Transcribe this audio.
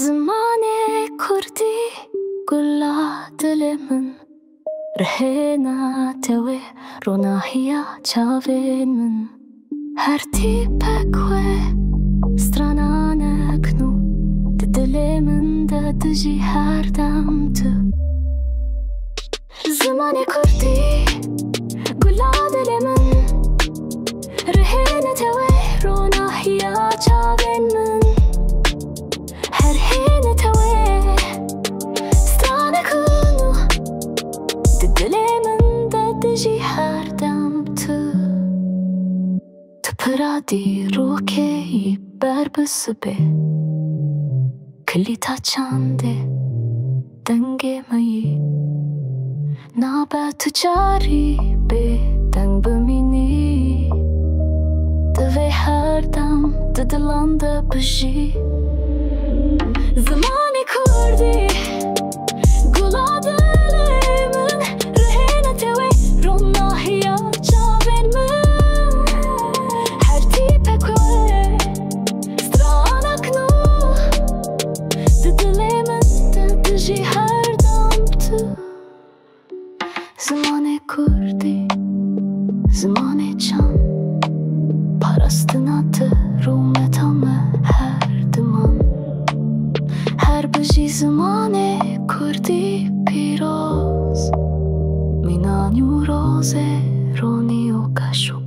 زمانê Kurdî gula dilê min rihêne te wê ronahiya çavên min. Her tîpek wê stranan eknû di dilê min de dijî her dem tu. Zimanê Kurdî gula dilê min rihêne te wê ronahiya çavên min. Her hêne te wê stran eknû di dilê min de dijî her dem tu. Tu pira dîrokê yî ber bi sibê kilîta çandê dengê me yî nabe tu carî bê deng bimînî. Divê her dem di dilan de bijî. Zimanê Kurdî gula dilê min rihêne te wê ronahiya çavên min. Her tîpek wê stran eknû di dilê min de dijî her dem tu. Zimanê Kurdî zimanê çand parastina te rûmeta me her diman. Her bijî zimanê Kurdî pîroz mînan û rozê ronî û keşû.